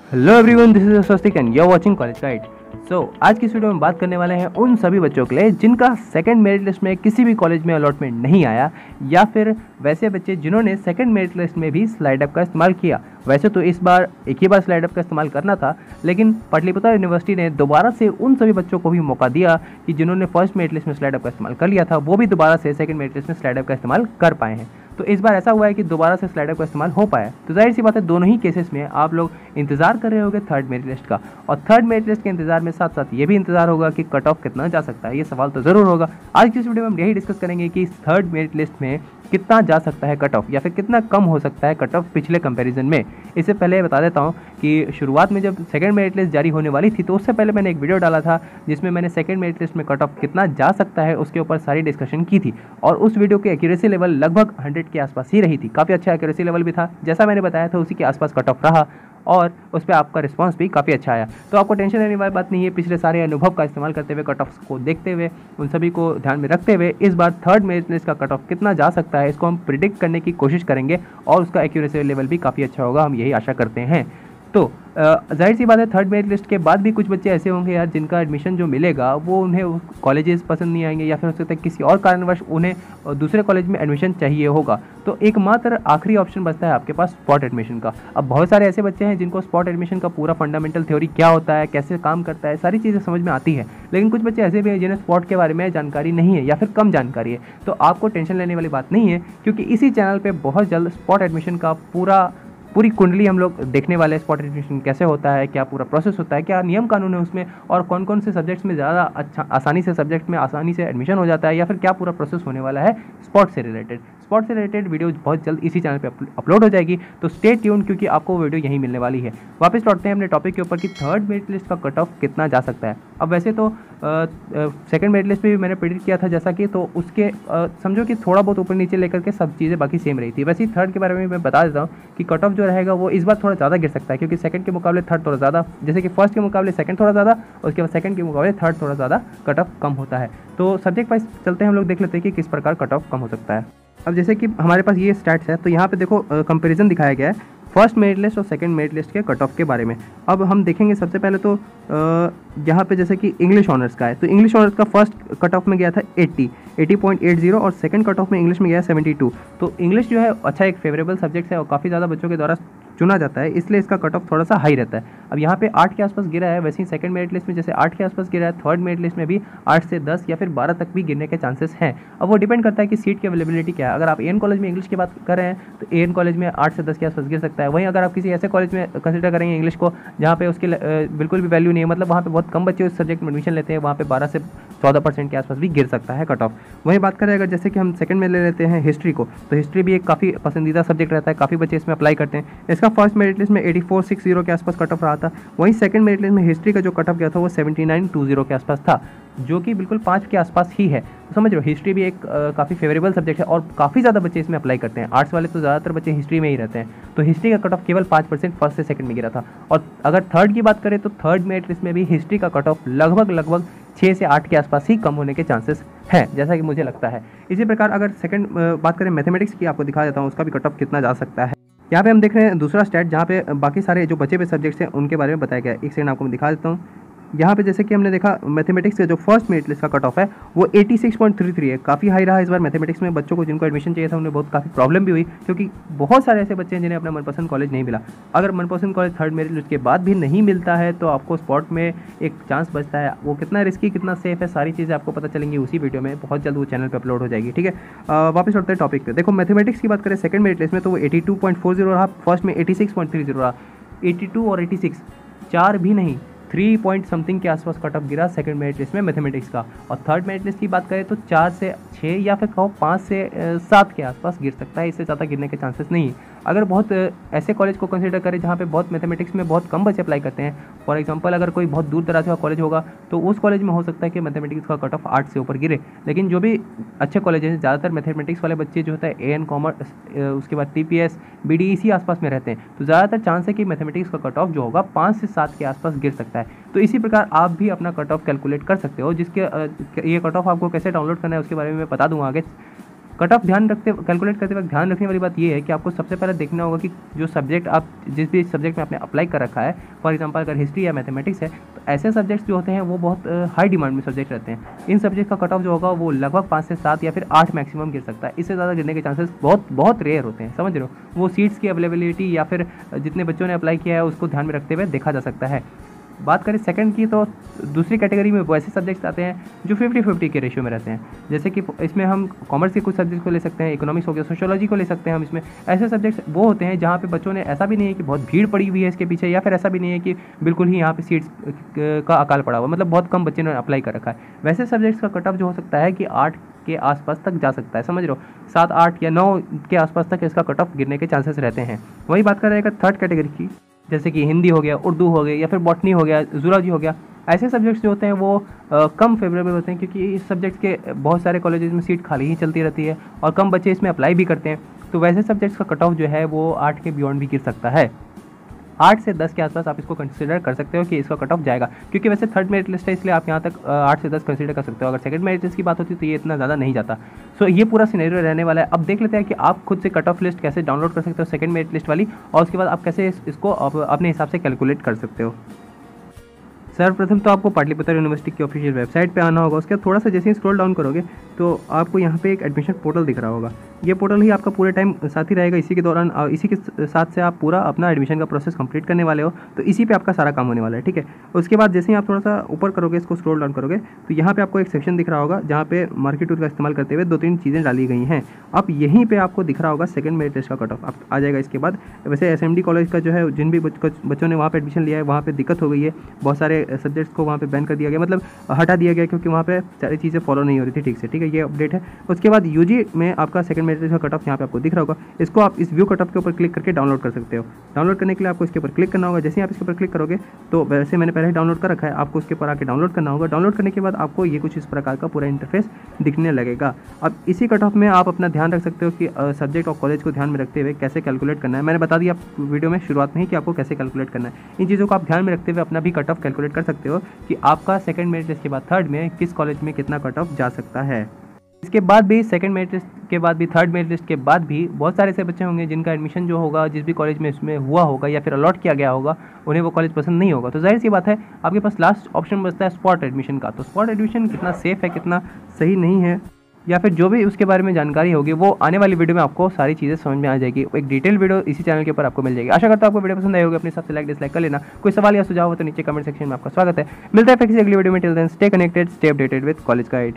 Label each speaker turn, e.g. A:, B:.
A: Hello everyone, this is Swastik and you are watching college guide. आज की इस video में बात करने वाले हैं उन सभी बच्चों के लिए जिनका सेकंड मेरिट लिस्ट में किसी भी कॉलेज में अलॉटमेंट नहीं आया, या फिर वैसे बच्चे जिन्होंने सेकंड मेरिट लिस्ट में भी स्लाइड अप का इस्तेमाल किया। वैसे तो इस बार एक ही बार स्लाइड अप का इस्तेमाल करना था, लेकिन पाटलिपुत्र यूनिवर्सिटी ने दोबारा से उन सभी बच्चों को भी मौका दिया कि जिन्होंने फर्स्ट मेरिट लिस्ट में स्लाइड अप का इस्तेमाल कर लिया था, वो भी दोबारा से सेकंड मेरिट लिस्ट में स्लाइड अप का इस्तेमाल कर पाए हैं। तो इस बार ऐसा हुआ है कि दोबारा से स्लाइड अप का इस्तेमाल हो पाया। तो जाहिर सी बात है, दोनों ही केसेस में आप लोग इंतजार कर रहे होंगे थर्ड मेरिट लिस्ट का, और थर्ड मेरिट लिस्ट के इंतजार में साथ साथ ये भी इंतजार होगा कि कट ऑफ कितना जा सकता है। ये सवाल तो जरूर होगा। आज की इस वीडियो में हम यही डिस्कस करेंगे कि थर्ड मेरिट लिस्ट में कितना जा सकता है कट ऑफ, या फिर कितना कम हो सकता है कट ऑफ पिछले कंपैरिजन में। इससे पहले बता देता हूँ कि शुरुआत में जब सेकंड मेरिट लिस्ट जारी होने वाली थी, तो उससे पहले मैंने एक वीडियो डाला था जिसमें मैंने सेकंड मेरिट लिस्ट में कट ऑफ कितना जा सकता है उसके ऊपर सारी डिस्कशन की थी, और उस वीडियो की एक्यूरेसी लेवल लगभग 100 के आसपास ही रही थी। काफ़ी अच्छा एक्यूरेसी लेवल भी था, जैसा मैंने बताया था उसी के आसपास कट ऑफ रहा, और उस पर आपका रिस्पांस भी काफ़ी अच्छा आया। तो आपको टेंशन लेने वाली बात नहीं है। पिछले सारे अनुभव का इस्तेमाल करते हुए, कट ऑफ को देखते हुए, उन सभी को ध्यान में रखते हुए इस बार थर्ड मेरिट लिस्ट का कट ऑफ कितना जा सकता है इसको हम प्रिडिक्ट करने की कोशिश करेंगे, और उसका एक्यूरेसी लेवल भी काफ़ी अच्छा होगा, हम यही आशा करते हैं। तो जाहिर सी बात है, थर्ड मेरिट लिस्ट के बाद भी कुछ बच्चे ऐसे होंगे यार जिनका एडमिशन जो मिलेगा वो उन्हें कॉलेजेस पसंद नहीं आएंगे, या फिर हो सकता है किसी और कारणवश उन्हें दूसरे कॉलेज में एडमिशन चाहिए होगा। तो एकमात्र आखिरी ऑप्शन बचता है आपके पास स्पॉट एडमिशन का। अब बहुत सारे ऐसे बच्चे हैं जिनको स्पॉट एडमिशन का पूरा फंडामेंटल थ्योरी क्या होता है, कैसे काम करता है, सारी चीज़ें समझ में आती है, लेकिन कुछ बच्चे ऐसे भी हैं जिन्हें स्पॉट के बारे में जानकारी नहीं है या फिर कम जानकारी है। तो आपको टेंशन लेने वाली बात नहीं है, क्योंकि इसी चैनल पर बहुत जल्द स्पॉट एडमिशन का पूरी कुंडली हम लोग देखने वाले हैं। स्पॉट एडमिशन कैसे होता है, क्या पूरा प्रोसेस होता है, क्या नियम कानून है उसमें, और कौन कौन से सब्जेक्ट्स में ज़्यादा अच्छा आसानी से एडमिशन हो जाता है, या फिर क्या पूरा प्रोसेस होने वाला है स्पॉट से रिलेटेड वीडियो बहुत जल्द इसी चैनल पे अपलोड हो जाएगी। तो स्टे ट्यून, क्योंकि आपको वीडियो यहीं मिलने वाली है। वापस लौटते हैं अपने टॉपिक के ऊपर कि थर्ड मेरिट लिस्ट का कट ऑफ कितना जा सकता है। अब वैसे तो सेकंड मेरिट लिस्ट पे भी मैंने प्रेडिक्ट किया था जैसा कि, तो उसके समझो कि थोड़ा बहुत ऊपर नीचे लेकर के सब चीज़ें बाकी सेम रही थी। वैसे ही थर्ड के बारे में मैं बता देता हूँ कि कट ऑफ जो रहेगा वो इस बार थोड़ा ज़्यादा गिर सकता है, क्योंकि सेकंड के मुकाबले थर्ड थोड़ा ज़्यादा, जैसे कि फर्स्ट के मुकाबले सेकंड थोड़ा ज़्यादा, उसके बाद सेकंड के मुकाबले थर्ड थोड़ा ज़्यादा कट ऑफ कम होता है। तो सब्जेक्ट वाइज चलते हैं, हम लोग देख लेते हैं कि किस प्रकार कट ऑफ कम हो सकता है। अब जैसे कि हमारे पास ये स्टैट्स है, तो यहाँ पे देखो कंपैरिजन दिखाया गया है फर्स्ट मेरिट लिस्ट और सेकंड मेरिट लिस्ट के कट ऑफ के बारे में। अब हम देखेंगे सबसे पहले तो यहाँ पे जैसे कि इंग्लिश ऑनर्स का है, तो इंग्लिश ऑनर्स का फर्स्ट कट ऑफ में गया था 80.80, और सेकंड कट ऑफ में इंग्लिश में गया 72। तो इंग्लिश जो है अच्छा एक फेवरेबल सब्जेक्ट है और काफ़ी ज़्यादा बच्चों के द्वारा चुना जाता है, इसलिए इसका कट ऑफ थोड़ा सा हाई रहता है। अब यहाँ पे 8 के आसपास गिरा है, वैसे ही सेकंड मेरिट लिस्ट में जैसे 8 के आसपास गिरा है, थर्ड मेरिट लिस्ट में भी 8 से 10 या फिर 12 तक भी गिरने के चांसेस हैं। अब वो डिपेंड करता है कि सीट की अवेलेबिलिटी क्या है। अगर आप एएन कॉलेज में इंग्लिश की बात कर रहे हैं तो एएन कॉलेज में 8 से 10 के आसपास गिर सकता है। वहीं अगर आप किसी ऐसे कॉलेज में कंसिडर करेंगे इंग्लिश को जहाँ पे उसकी बिल्कुल भी वैल्यू नहीं है, मतलब वहाँ पे बहुत कम बच्चे उस सब्जेक्ट में एडमिशन लेते हैं, वहाँ पे 12 से 14% के आसपास भी गिर सकता है कट ऑफ। वहीं बात करें अगर जैसे कि हम सेकंड में ले लेते हैं हिस्ट्री को, तो हिस्ट्री भी एक काफ़ी पसंदीदा सब्जेक्ट रहता है, काफ़ी बच्चे इसमें अप्लाई करते हैं। इसका फर्स्ट मेरिट लिस्ट में 8460 के आसपास कट ऑफ रहा था। वहीं सेकंड मेरिट लिस्ट में हिस्ट्री का जो कट ऑफ गया था वो 7920 के आसपास था, जो कि बिल्कुल 5 के आसपास ही है। तो समझ लो हिस्ट्री भी एक काफ़ी फेवरेबल सब्जेक्ट है, और काफ़ी ज़्यादा बच्चे इसमें अप्लाई करते हैं। आर्ट्स वाले तो ज़्यादातर बच्चे हिस्ट्री में ही रहते हैं। तो हिस्ट्री का कट ऑफ केवल 5% फर्स्ट से सेकंड में गिरा था। और अगर थर्ड की बात करें तो थर्ड मेरिट लिस्ट में भी हिस्ट्री का कट ऑफ लगभग 6 से 8 के आसपास ही कम होने के चांसेस हैं, जैसा कि मुझे लगता है। इसी प्रकार अगर सेकंड बात करें मैथमेटिक्स की, आपको दिखा देता हूँ उसका भी कट ऑफ कितना जा सकता है। यहाँ पे हम देख रहे हैं दूसरा स्टैट, जहाँ पे बाकी सारे जो बचे हुए सब्जेक्ट्स हैं उनके बारे में बताया गया है। एक सेकंड आपको मैं दिखा देता हूँ। यहाँ पे जैसे कि हमने देखा मैथमेटिक्स का जो फर्स्ट मेरिट लिस्ट का कट ऑफ है वो 86.33 है, काफ़ी हाई रहा इस बार मैथमेटिक्स में। बच्चों को जिनको एडमिशन चाहिए था उन्हें बहुत काफ़ी प्रॉब्लम भी हुई, क्योंकि बहुत सारे ऐसे बच्चे हैं जिन्हें अपना मनपसंद कॉलेज नहीं मिला। अगर मनपसंद कॉलेज थर्ड मेरिट लिस्ट के बाद भी नहीं मिलता है तो आपको स्पॉट में एक चांस बचता है। वो कितना रिस्की कितना सेफ है, सारी चीज़ें आपको पता चलेंगी उसी वीडियो में, बहुत जल्द वो चैनल पर अपलोड हो जाएगी। ठीक है, वापस लौटते हैं टॉपिक पे। देखो मैथमेटिक्स की बात करें सेकंड मेरिट लिस्ट में तो वो 82.40 रहा, फर्स्ट में 86.30 रहा। 82 और 86 4 भी नहीं, 3 पॉइंट समथिंग के आसपास कट ऑफ गिरा सेकंड मेरिट लिस्ट में मैथमेटिक्स का। और थर्ड मेरिट लिस्ट की बात करें तो 4 से 6 या फिर कहो 5 से 7 के आसपास गिर सकता है, इससे ज़्यादा गिरने के चांसेस नहीं है। अगर बहुत ऐसे कॉलेज को कंसीडर करें जहाँ पे बहुत मैथमेटिक्स में बहुत कम बच्चे अप्लाई करते हैं, फॉर एग्जांपल अगर कोई बहुत दूर दराज का कॉलेज होगा तो उस कॉलेज में हो सकता है कि मैथमेटिक्स का कट ऑफ 8 से ऊपर गिरे। लेकिन जो भी अच्छे कॉलेज हैं, ज़्यादातर मैथमेटिक्स वाले बच्चे जो होता है एएन कॉमर्स, उसके बाद टीपीएस बीडी इसी आसपास में रहते हैं, तो ज़्यादातर चांस है कि मैथमेटिक्स का कट ऑफ जो होगा 5 से 7 के आसपास गिर सकता है। तो इसी प्रकार आप भी अपना कट ऑफ कैलकुलेट कर सकते हो, जिसके ये कट ऑफ आपको कैसे डाउनलोड करना है उसके बारे में मैं बता दूंगा आगे। कट ऑफ कैलकुलेट करते वक्त ध्यान रखने वाली बात ये है कि आपको सबसे पहले देखना होगा कि जो सब्जेक्ट आप जिस भी सब्जेक्ट में आपने अप्लाई कर रखा है, फॉर एग्जांपल अगर हिस्ट्री या मैथमेटिक्स है, तो ऐसे सब्जेक्ट्स जो होते हैं वो बहुत हाई डिमांड में सब्जेक्ट रहते हैं। इन सब्जेक्ट का कट ऑफ जो होगा वो लगभग 5 से 7 या फिर 8 मैक्सिमम गिर सकता है। इससे ज़्यादा गिरने के चांसेस बहुत बहुत रेयर होते हैं, समझ रहे हो। वो सीट्स की अवेलेबिलिटी या फिर जितने बच्चों ने अप्लाई किया है उसको ध्यान में रखते हुए देखा जा सकता है। बात करें सेकंड की, तो दूसरी कैटेगरी में वैसे सब्जेक्ट्स आते हैं जो 50-50 के रेशियो में रहते हैं। जैसे कि इसमें हम कॉमर्स के कुछ सब्जेक्ट को ले सकते हैं, इकोनॉमिक्स हो गया, सोशियोलॉजी को ले सकते हैं हम। इसमें ऐसे सब्जेक्ट्स वो होते हैं जहाँ पे बच्चों ने, ऐसा भी नहीं है कि बहुत भीड़ पड़ी हुई है इसके पीछे, या फिर ऐसा भी नहीं है कि बिल्कुल ही यहाँ पे सीट्स का अकाल पड़ा हुआ, मतलब बहुत कम बच्चे ने अप्लाई कर रखा है। वैसे सब्जेक्ट्स का कट ऑफ जो हो सकता है कि 8 के आसपास तक जा सकता है, समझ रहे हो। 7, 8 या 9 के आसपास तक इसका कट ऑफ गिरने के चांसेस रहते हैं। वही बात कर रहेगा थर्ड कैटेगरी की, जैसे कि हिंदी हो गया, उर्दू हो गया, या फिर बॉटनी हो गया, जूलॉजी हो गया। ऐसे सब्जेक्ट्स जो होते हैं वो कम फेवरेबल होते हैं, क्योंकि इस सब्जेक्ट्स के बहुत सारे कॉलेजेस में सीट खाली ही चलती रहती है और कम बच्चे इसमें अप्लाई भी करते हैं। तो वैसे सब्जेक्ट्स का कट ऑफ जो है वो 8 के बियॉन्ड भी गिर सकता है। 8 से 10 के आसपास आप इसको कंसिडर कर सकते हो कि इसका कट ऑफ जाएगा, क्योंकि वैसे थर्ड मेरिट लिस्ट है इसलिए आप यहाँ तक 8 से 10 कंसिडर कर सकते हो। अगर सेकंड मेरिट लिस्ट की बात होती तो ये इतना ज़्यादा नहीं जाता। सो ये पूरा सिनेरियो रहने वाला है। अब देख लेते हैं कि आप खुद से कट ऑफ लिस्ट कैसे डाउनलोड कर सकते हो, सेकंड मेरिट लिस्ट वाली, और उसके बाद आप कैसे इसको अपने हिसाब से कैलकुलेट कर सकते हो। सर्वप्रथम तो आपको पाटलिपुत्र यूनिवर्सिटी की ऑफिशियल वेबसाइट पे आना होगा। उसके बाद थोड़ा सा जैसे ही स्क्रॉल डाउन करोगे तो आपको यहाँ पे एक एडमिशन पोर्टल दिख रहा होगा। ये पोर्टल ही आपका पूरे टाइम साथ ही रहेगा। इसी के दौरान इसी के साथ से आप पूरा अपना एडमिशन का प्रोसेस कंप्लीट करने वाले हो, तो इसी पे आपका सारा काम होने वाला है, ठीक है। उसके बाद जैसे ही आप थोड़ा सा ऊपर करोगे, इसको स्क्रॉल डाउन करोगे, तो यहाँ पे आपको एक सेक्शन दिख रहा होगा जहाँ पे मार्केट टूल का इस्तेमाल करते हुए 2-3 चीज़ें डाली गई हैं। अब यहीं पे आपको दिख रहा होगा सेकंड मेरिट लिस्ट का कट ऑफ आ जाएगा। इसके बाद वैसे SMD कॉलेज का जो है, जिन भी बच्चों ने वहाँ पे एडमिशन लिया है वहाँ पे दिक्कत हो गई है, बहुत सारे सब्जेक्ट्स को वहाँ पे बैन कर दिया गया, मतलब हटा दिया गया, क्योंकि वहाँ पे सारी चीज़ें फॉलो नहीं हो रही थी ठीक से, ठीक है। ये अपडेट है। उसके बाद UG में आपका सेकंड मेरिट लिस्ट का कट ऑफ यहाँ पे आपको दिख रहा होगा। इसको आप इस व्यू कट ऑफ के ऊपर क्लिक करके डाउनलोड कर सकते हो। डाउनलोड करने के लिए आपको इसके ऊपर क्लिक करना होगा। जैसे ही आप इसके ऊपर क्लिक करोगे, तो वैसे मैंने पहले ही डाउनलोड कर रखा है, आपको उसके ऊपर आके डाउनलोड करना होगा। डाउनलोड करने के बाद आपको ये कुछ इस प्रकार का पूरा इंटरफेस दिखने लगेगा। अब इसी कट ऑफ में आप अपना ध्यान रख सकते हो कि सब्जेक्ट और कॉलेज को ध्यान में रखते हुए कैसे कैलकुलेट करना है। मैंने बता दिया वीडियो में शुरुआत में ही कि आपको कैसे कैलकुलेट करना है। इन चीज़ों को आप ध्यान में रखते हुए अपना भी कट ऑफ कैलकुलेट कर सकते हो कि आपका सेकंड मेरिट लिस्ट के बाद थर्ड में किस कॉलेज में कितना कट ऑफ जा सकता है। इसके बाद भी सेकंड मेरिट लिस्ट के बाद भी थर्ड मेरिट लिस्ट के बाद भी बहुत सारे ऐसे बच्चे होंगे जिनका एडमिशन जो होगा जिस भी कॉलेज में इसमें हुआ होगा या फिर अलॉट किया गया होगा, उन्हें वो कॉलेज पसंद नहीं होगा। तो जाहिर सी बात है आपके पास लास्ट ऑप्शन बचता है स्पॉट एडमिशन का। तो स्पॉट एडमिशन कितना सेफ है, कितना सही नहीं है, या फिर जो भी उसके बारे में जानकारी होगी वो आने वाली वीडियो में आपको सारी चीज़ें समझ में आ जाएगी। एक डिटेल वीडियो इसी चैनल के ऊपर आपको मिल जाएगी। आशा करता हूँ आपको वीडियो पसंद आई होगी। अपने हिसाब से लाइक डिसलाइक कर लेना। कोई सवाल या सुझाव हो तो नीचे कमेंट सेक्शन में आपका स्वागत है। मिलता है फिर किसी अगली वीडियो में। Till then stay connected, stay updated with college guide.